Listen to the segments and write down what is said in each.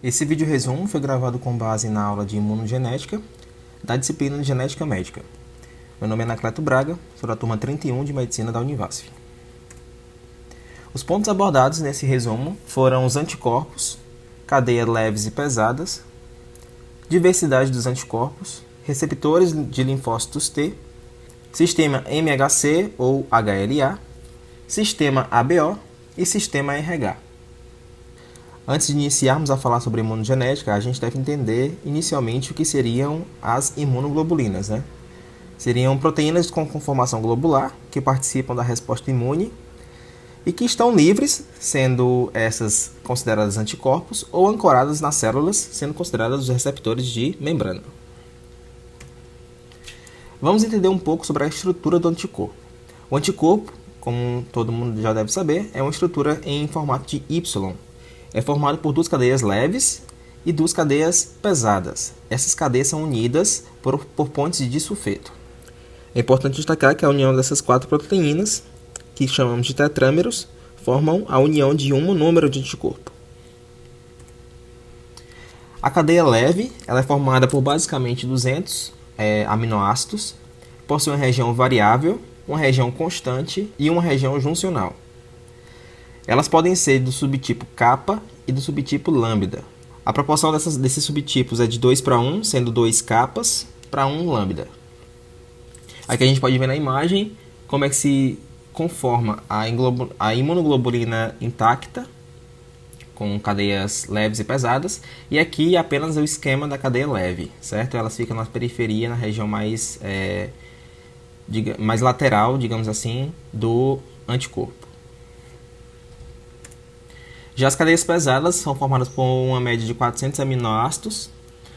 Esse vídeo resumo foi gravado com base na aula de imunogenética da disciplina de genética médica. Meu nome é Anacleto Braga, sou da turma 31 de medicina da Univasf. Os pontos abordados nesse resumo foram os anticorpos, cadeias leves e pesadas, diversidade dos anticorpos, receptores de linfócitos T, sistema MHC ou HLA, sistema ABO e sistema RH. Antes de iniciarmos a falar sobre imunogenética, a gente deve entender inicialmente o que seriam as imunoglobulinas, né? Seriam proteínas com conformação globular que participam da resposta imune e que estão livres, sendo essas consideradas anticorpos, ou ancoradas nas células, sendo consideradas os receptores de membrana. Vamos entender um pouco sobre a estrutura do anticorpo. O anticorpo, como todo mundo já deve saber, é uma estrutura em formato de Y. É formado por duas cadeias leves e duas cadeias pesadas. Essas cadeias são unidas por pontes de disulfeto. É importante destacar que a união dessas quatro proteínas, que chamamos de tetrâmeros, formam a união de um monômero de anticorpo. A cadeia leve ela é formada por basicamente 200 aminoácidos, possui uma região variável, uma região constante e uma região juncional. Elas podem ser do subtipo kappa e do subtipo lambda. A proporção desses subtipos é de 2:1, sendo 2 kappas para 1 lambda. Aqui a gente pode ver na imagem como é que se conforma a imunoglobulina intacta, com cadeias leves e pesadas, e aqui apenas o esquema da cadeia leve, certo? Elas ficam na periferia, na região mais lateral, digamos assim, do anticorpo. Já as cadeias pesadas são formadas por uma média de 400 aminoácidos,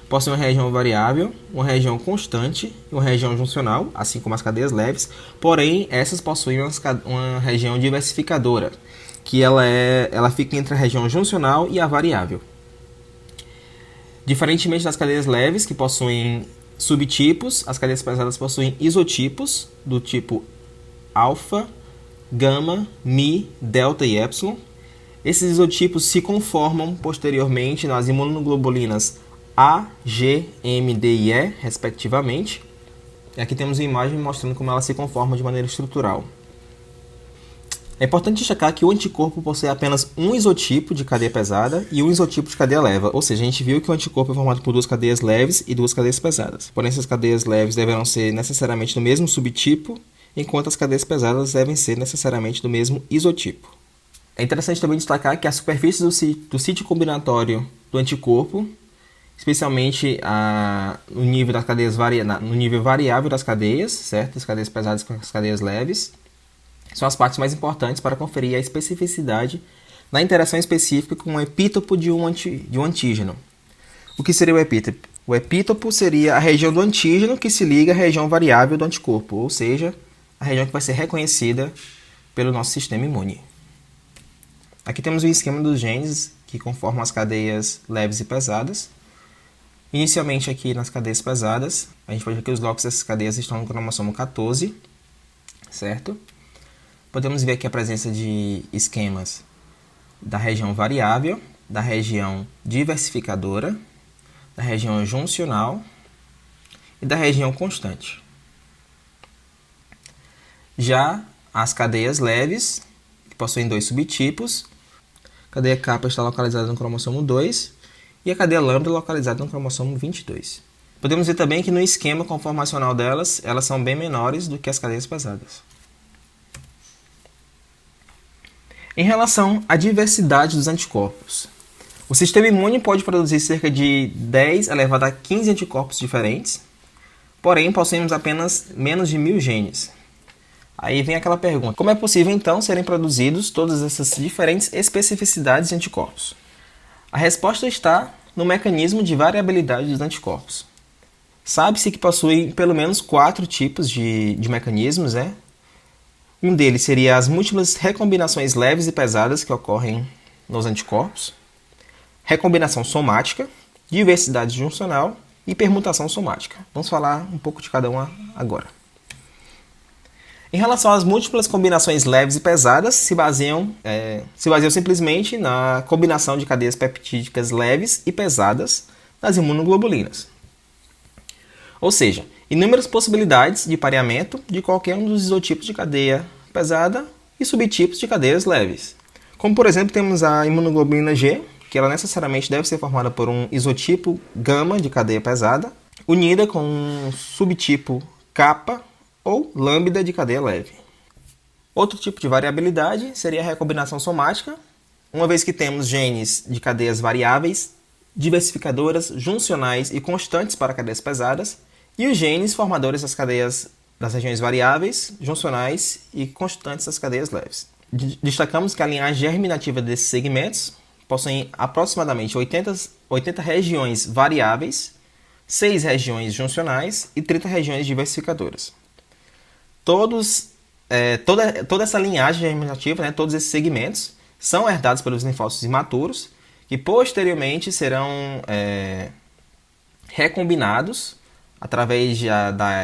possuem uma região variável, uma região constante e uma região juncional, assim como as cadeias leves, porém essas possuem uma região diversificadora, que ela fica entre a região juncional e a variável. Diferentemente das cadeias leves, que possuem subtipos, as cadeias pesadas possuem isotipos do tipo alfa, gama, mi, delta e epsilon. Esses isotipos se conformam posteriormente nas imunoglobulinas A, G, M, D e E, respectivamente. E aqui temos uma imagem mostrando como ela se conforma de maneira estrutural. É importante destacar que o anticorpo possui apenas um isotipo de cadeia pesada e um isotipo de cadeia leve, ou seja, a gente viu que o anticorpo é formado por duas cadeias leves e duas cadeias pesadas. Porém, essas cadeias leves deverão ser necessariamente do mesmo subtipo, enquanto as cadeias pesadas devem ser necessariamente do mesmo isotipo. É interessante também destacar que a superfície do sítio combinatório do anticorpo, especialmente no nível das cadeias no nível variável das cadeias, certo? As cadeias pesadas com as cadeias leves, são as partes mais importantes para conferir a especificidade na interação específica com o epítopo de um antígeno. O que seria o epítopo? O epítopo seria a região do antígeno que se liga à região variável do anticorpo, ou seja, a região que vai ser reconhecida pelo nosso sistema imune. Aqui temos o esquema dos genes que conformam as cadeias leves e pesadas. Inicialmente aqui nas cadeias pesadas, a gente pode ver que os locos dessas cadeias estão no cromossomo 14, certo? Podemos ver aqui a presença de esquemas da região variável, da região diversificadora, da região juncional e da região constante. Já as cadeias leves, que possuem dois subtipos, a cadeia kappa está localizada no cromossomo 2 e a cadeia lambda localizada no cromossomo 22. Podemos ver também que no esquema conformacional delas, elas são bem menores do que as cadeias pesadas. Em relação à diversidade dos anticorpos, o sistema imune pode produzir cerca de 10 elevado a 15 anticorpos diferentes, porém possuímos apenas menos de 1000 genes. Aí vem aquela pergunta, como é possível então serem produzidos todas essas diferentes especificidades de anticorpos? A resposta está no mecanismo de variabilidade dos anticorpos. Sabe-se que possuem pelo menos 4 tipos de mecanismos, né? Um deles seria as múltiplas recombinações leves e pesadas que ocorrem nos anticorpos, recombinação somática, diversidade juncional e permutação somática. Vamos falar um pouco de cada uma agora. Em relação às múltiplas combinações leves e pesadas, se baseiam simplesmente na combinação de cadeias peptídicas leves e pesadas das imunoglobulinas. Ou seja, inúmeras possibilidades de pareamento de qualquer um dos isotipos de cadeia pesada e subtipos de cadeias leves. Como, por exemplo, temos a imunoglobulina G, que ela necessariamente deve ser formada por um isotipo gama de cadeia pesada, unida com um subtipo kappa ou lambda de cadeia leve. Outro tipo de variabilidade seria a recombinação somática, uma vez que temos genes de cadeias variáveis, diversificadoras, juncionais e constantes para cadeias pesadas, e os genes formadores das cadeias das regiões variáveis, juncionais e constantes das cadeias leves. Destacamos que a linhagem germinativa desses segmentos possui aproximadamente 80 regiões variáveis, 6 regiões juncionais e 30 regiões diversificadoras. Toda essa linhagem germinativa, né, todos esses segmentos, são herdados pelos linfócitos imaturos, que posteriormente serão recombinados através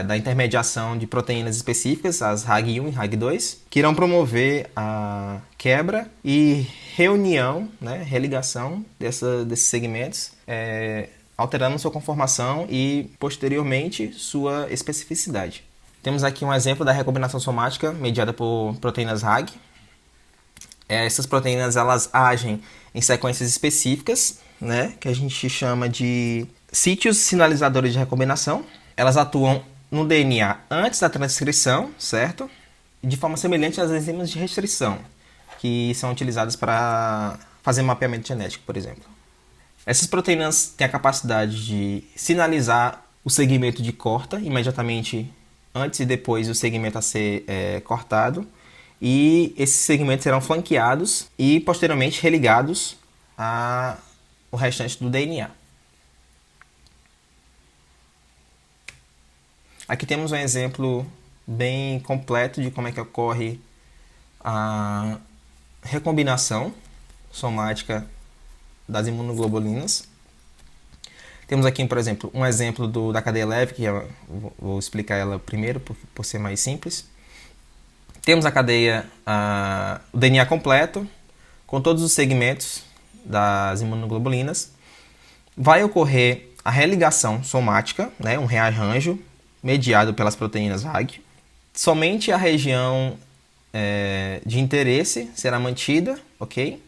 da intermediação de proteínas específicas, as RAG1 e RAG2, que irão promover a quebra e reunião, né, religação desses segmentos, alterando sua conformação e, posteriormente, sua especificidade. Temos aqui um exemplo da recombinação somática mediada por proteínas RAG. Essas proteínas elas agem em sequências específicas, né, que a gente chama de sítios sinalizadores de recombinação. Elas atuam no DNA antes da transcrição, certo? De forma semelhante às enzimas de restrição, que são utilizadas para fazer mapeamento genético, por exemplo. Essas proteínas têm a capacidade de sinalizar o segmento de corta imediatamente antes e depois do segmento a ser cortado, e esses segmentos serão flanqueados e posteriormente religados ao restante do DNA. Aqui temos um exemplo bem completo de como é que ocorre a recombinação somática das imunoglobulinas. Temos aqui, por exemplo, um exemplo da cadeia leve, que eu vou explicar ela primeiro, por ser mais simples. Temos a cadeia, o DNA completo, com todos os segmentos das imunoglobulinas. Vai ocorrer a religação somática, né, um rearranjo mediado pelas proteínas RAG. Somente a região de interesse será mantida, ok?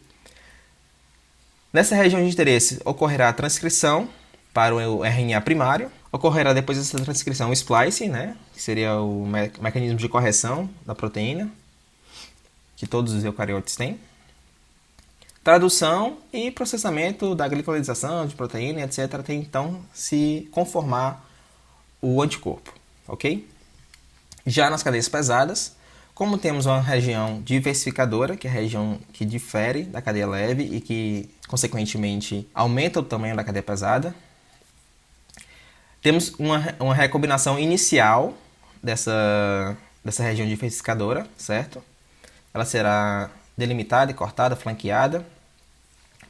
Nessa região de interesse ocorrerá a transcrição para o RNA primário. Ocorrerá depois dessa transcrição o splicing, né, que seria o mecanismo de correção da proteína, que todos os eucariotes têm. Tradução e processamento da glicolização de proteína, etc., até então se conformar o anticorpo, ok? Já nas cadeias pesadas, como temos uma região diversificadora, que é a região que difere da cadeia leve e que, consequentemente, aumenta o tamanho da cadeia pesada, temos uma recombinação inicial dessa região diversificadora, certo? Ela será delimitada e cortada, flanqueada,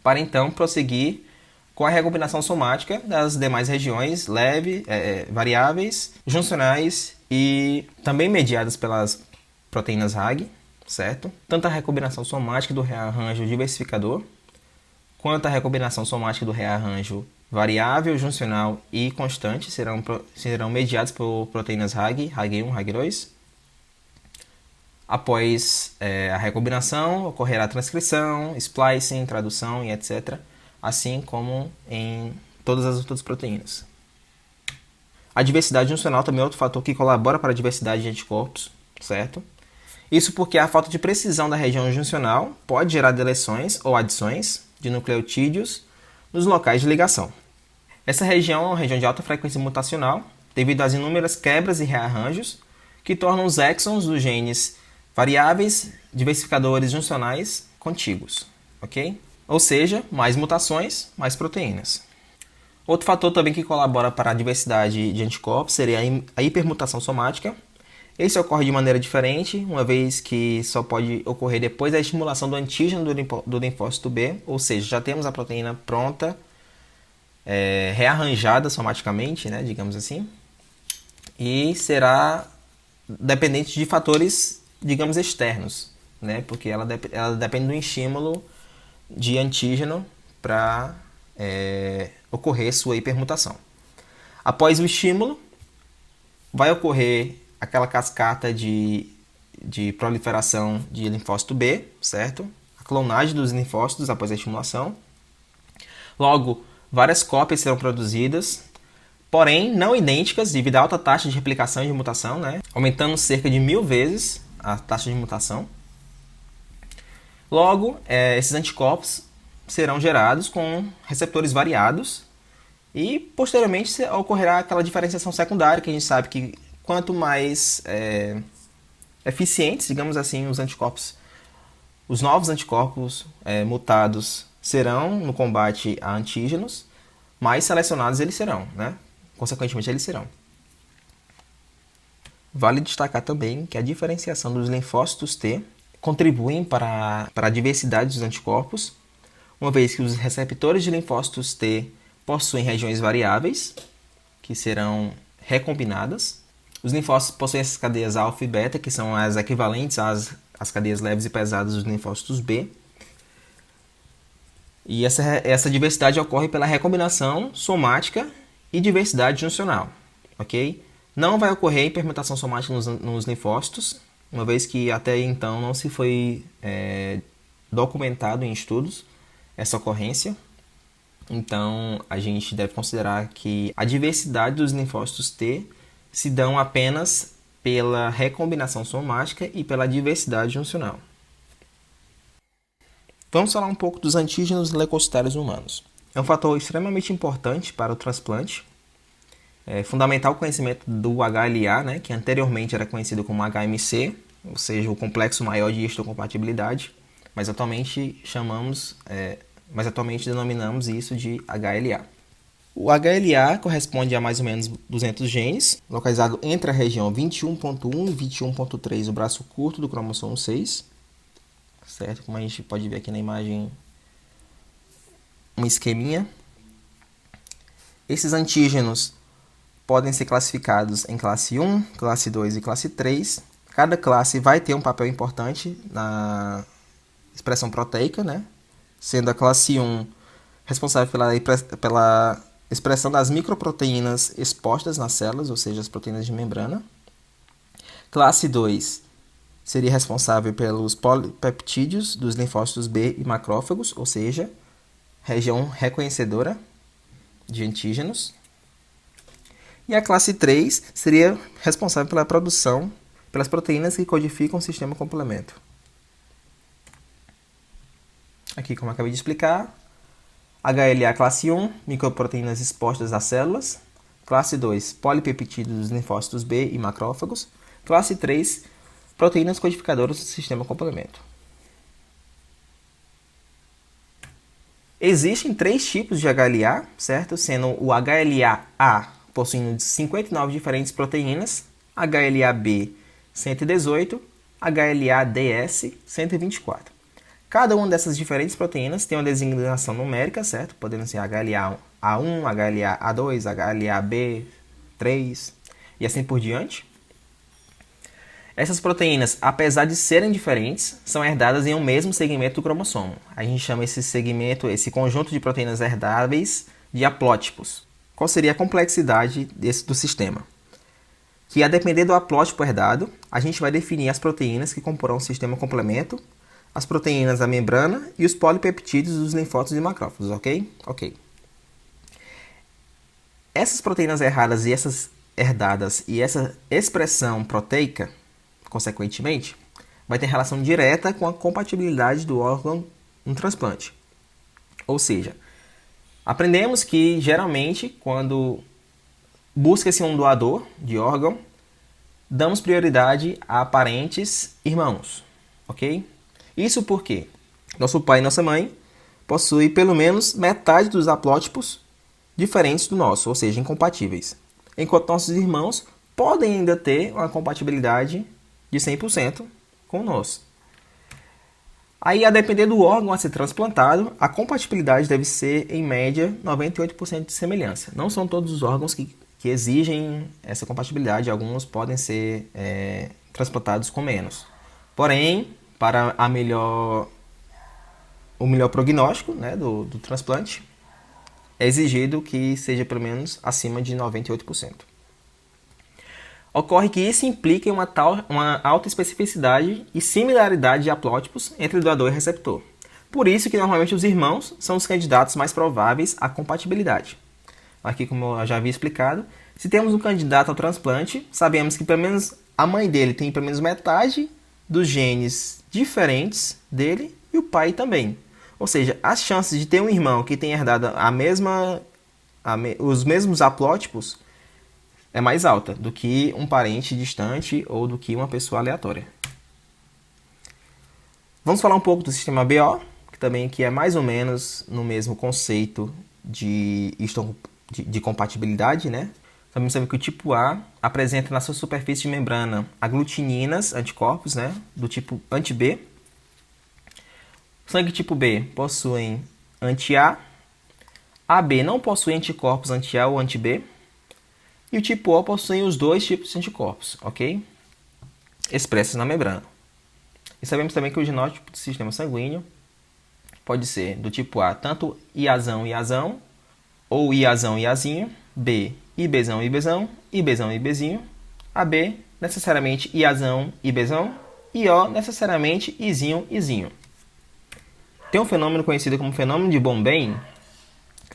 para então prosseguir com a recombinação somática das demais regiões variáveis, juncionais e também mediadas pelas proteínas RAG, certo? Tanto a recombinação somática do rearranjo diversificador, quanto a recombinação somática do rearranjo variável, juncional e constante serão mediados por proteínas RAG, RAG1, RAG2. Após a recombinação, ocorrerá a transcrição, splicing, tradução e etc., assim como em todas as outras proteínas. A diversidade juncional também é outro fator que colabora para a diversidade de anticorpos, certo? Isso porque a falta de precisão da região juncional pode gerar deleções ou adições de nucleotídeos nos locais de ligação. Essa região é uma região de alta frequência mutacional devido às inúmeras quebras e rearranjos que tornam os exons dos genes variáveis, diversificadores juncionais contíguos, ok? Ou seja, mais mutações, mais proteínas. Outro fator também que colabora para a diversidade de anticorpos seria a hipermutação somática. Esse ocorre de maneira diferente, uma vez que só pode ocorrer depois da estimulação do antígeno do linfócito B, ou seja, já temos a proteína pronta, rearranjada somaticamente, né, digamos assim, e será dependente de fatores, digamos, externos, né? Porque ela depende do estímulo de antígeno para ocorrer sua hipermutação. Após o estímulo, vai ocorrer aquela cascata de proliferação de linfócito B, certo? A clonagem dos linfócitos após a estimulação. Logo, várias cópias serão produzidas, porém não idênticas devido à alta taxa de replicação e de mutação, né? Aumentando cerca de 1000 vezes a taxa de mutação. Logo, esses anticorpos serão gerados com receptores variados e posteriormente ocorrerá aquela diferenciação secundária que a gente sabe que quanto mais eficientes, digamos assim, os anticorpos, os novos anticorpos mutados serão no combate a antígenos, mais selecionados eles serão, né? Consequentemente, eles serão. Vale destacar também que a diferenciação dos linfócitos T contribuem para a diversidade dos anticorpos, uma vez que os receptores de linfócitos T possuem regiões variáveis, que serão recombinadas. Os linfócitos possuem essas cadeias alfa e beta, que são as equivalentes às cadeias leves e pesadas dos linfócitos B. E essa diversidade ocorre pela recombinação somática e diversidade juncional, ok? Não vai ocorrer hipermutação somática nos linfócitos, uma vez que até então não se foi documentado em estudos essa ocorrência. Então, a gente deve considerar que a diversidade dos linfócitos T se dão apenas pela recombinação somática e pela diversidade juncional. Vamos falar um pouco dos antígenos leucocitários humanos. É um fator extremamente importante para o transplante. É fundamental o conhecimento do HLA, né, que anteriormente era conhecido como HMC, ou seja, o complexo maior de histocompatibilidade, mas atualmente denominamos isso de HLA. O HLA corresponde a mais ou menos 200 genes, localizado entre a região 21.1 e 21.3, o braço curto do cromossomo 6, certo? Como a gente pode ver aqui na imagem, um esqueminha. Esses antígenos podem ser classificados em classe 1, classe 2 e classe 3. Cada classe vai ter um papel importante na expressão proteica, né? Sendo a classe 1 responsável pela expressão das microproteínas expostas nas células, ou seja, as proteínas de membrana. Classe 2 seria responsável pelos polipeptídeos dos linfócitos B e macrófagos, ou seja, região reconhecedora de antígenos. E a classe 3 seria responsável pela produção pelas proteínas que codificam o sistema complemento. Aqui, como eu acabei de explicar, HLA classe 1, microproteínas expostas às células. Classe 2, polipeptídeos dos linfócitos B e macrófagos. Classe 3, proteínas codificadoras do sistema complemento. Existem 3 tipos de HLA, certo? Sendo o HLA-A possuindo 59 diferentes proteínas, HLA-B 118, HLA-DS 124. Cada uma dessas diferentes proteínas tem uma designação numérica, certo? Podendo ser HLA-A1, HLA-A2, HLA-B3 e assim por diante. Essas proteínas, apesar de serem diferentes, são herdadas em um mesmo segmento do cromossomo. A gente chama esse conjunto de proteínas herdáveis de haplótipos. Qual seria a complexidade do sistema? Que a depender do haplótipo herdado, a gente vai definir as proteínas que comporão o sistema complemento, as proteínas da membrana e os polipeptídeos dos linfócitos e macrófagos, ok? Ok. Essas proteínas erradas e essas herdadas e essa expressão proteica, consequentemente, vai ter relação direta com a compatibilidade do órgão no transplante. Ou seja, aprendemos que geralmente quando busca-se um doador de órgão, damos prioridade a parentes irmãos, ok? Isso porque nosso pai e nossa mãe possuem pelo menos metade dos haplótipos diferentes do nosso, ou seja, incompatíveis. Enquanto nossos irmãos podem ainda ter uma compatibilidade de 100% com o nosso. Aí, a depender do órgão a ser transplantado, a compatibilidade deve ser, em média, 98% de semelhança. Não são todos os órgãos que que exigem essa compatibilidade, alguns podem ser transplantados com menos. Porém, para o melhor prognóstico, né, do transplante, é exigido que seja pelo menos acima de 98%. Ocorre que isso implica uma alta especificidade e similaridade de haplótipos entre doador e receptor. Por isso que normalmente os irmãos são os candidatos mais prováveis à compatibilidade. Aqui, como eu já havia explicado, se temos um candidato ao transplante, sabemos que pelo menos a mãe dele tem pelo menos metade dos genes diferentes dele e o pai também. Ou seja, as chances de ter um irmão que tenha herdado os mesmos haplótipos é mais alta do que um parente distante ou do que uma pessoa aleatória. Vamos falar um pouco do sistema BO, que também aqui é mais ou menos no mesmo conceito de compatibilidade, né? Também sabe que o tipo A apresenta na sua superfície de membrana aglutininas, anticorpos, né, do tipo anti-B. Sangue tipo B possuem anti-A. AB não possui anticorpos anti-A ou anti-B. E o tipo O possui os dois tipos de anticorpos, ok? Expressos na membrana. E sabemos também que o genótipo do sistema sanguíneo pode ser do tipo A, tanto Iazão, Iazão, ou Iazão, Iazinho, B, IBzão, IBzão, IBzão, IBzinho, AB, necessariamente Iazão, IBzão, e O, necessariamente Izinho, Izinho. Tem um fenômeno conhecido como fenômeno de Bombay,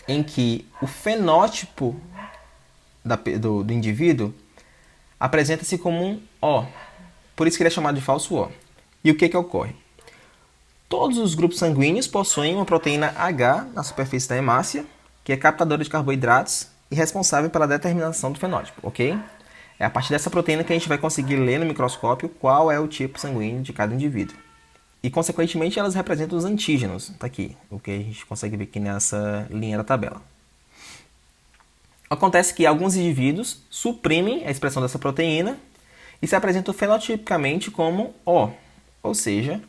em que o fenótipo do indivíduo apresenta-se como um O, por isso que ele é chamado de falso O. E o que ocorre? Todos os grupos sanguíneos possuem uma proteína H na superfície da hemácia, que é captadora de carboidratos e responsável pela determinação do fenótipo, ok? É a partir dessa proteína que a gente vai conseguir ler no microscópio qual é o tipo sanguíneo de cada indivíduo. E, consequentemente, elas representam os antígenos. Está aqui, o que a gente consegue ver aqui nessa linha da tabela. Acontece que alguns indivíduos suprimem a expressão dessa proteína e se apresentam fenotipicamente como O, ou seja,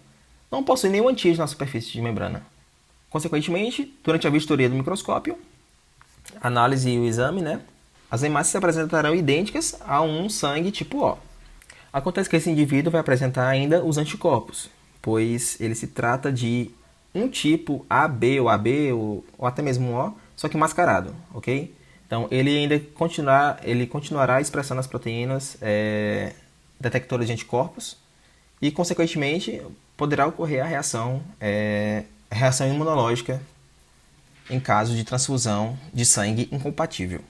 não possuem nenhum antígeno na superfície de membrana. Consequentemente, durante a vistoria do microscópio, análise e o exame, né, as hemácias se apresentarão idênticas a um sangue tipo O. Acontece que esse indivíduo vai apresentar ainda os anticorpos, pois ele se trata de um tipo AB ou AB ou até mesmo um O, só que mascarado, ok? Então ele continuará expressando as proteínas detectoras de anticorpos e, consequentemente, poderá ocorrer a reação imunológica em caso de transfusão de sangue incompatível.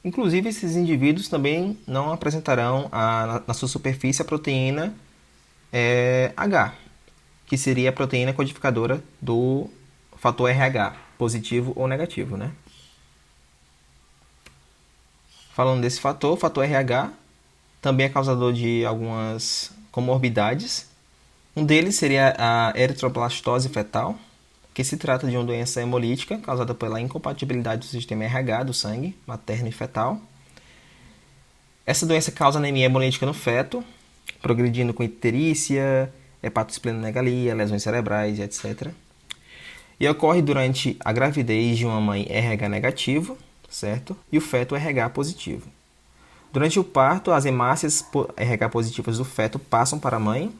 Inclusive, esses indivíduos também não apresentarão na sua superfície a proteína H, que seria a proteína codificadora do fator RH, positivo ou negativo, né? Falando desse fator, o fator RH também é causador de algumas comorbidades. Um deles seria a eritroblastose fetal, que se trata de uma doença hemolítica causada pela incompatibilidade do sistema RH do sangue, materno e fetal. Essa doença causa anemia hemolítica no feto, progredindo com icterícia, hepatosplenomegalia, lesões cerebrais, etc. E ocorre durante a gravidez de uma mãe RH negativo, certo? E o feto RH positivo. Durante o parto, as hemácias RH positivas do feto passam para a mãe.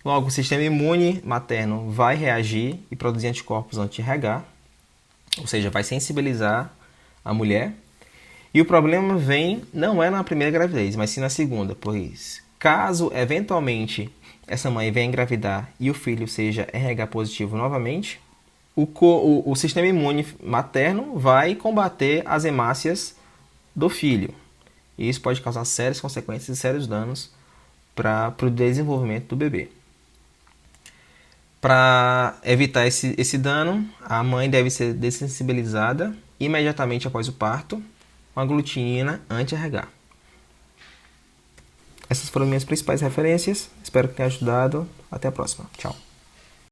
Logo, o sistema imune materno vai reagir e produzir anticorpos anti-RH, ou seja, vai sensibilizar a mulher. E o problema não é na primeira gravidez, mas sim na segunda, pois caso eventualmente essa mãe venha engravidar e o filho seja RH positivo novamente, o sistema imune materno vai combater as hemácias do filho. E isso pode causar sérias consequências e sérios danos para o desenvolvimento do bebê. Para evitar esse dano, a mãe deve ser dessensibilizada imediatamente após o parto com a glutinina anti-RH. Essas foram minhas principais referências. Espero que tenha ajudado. Até a próxima. Tchau.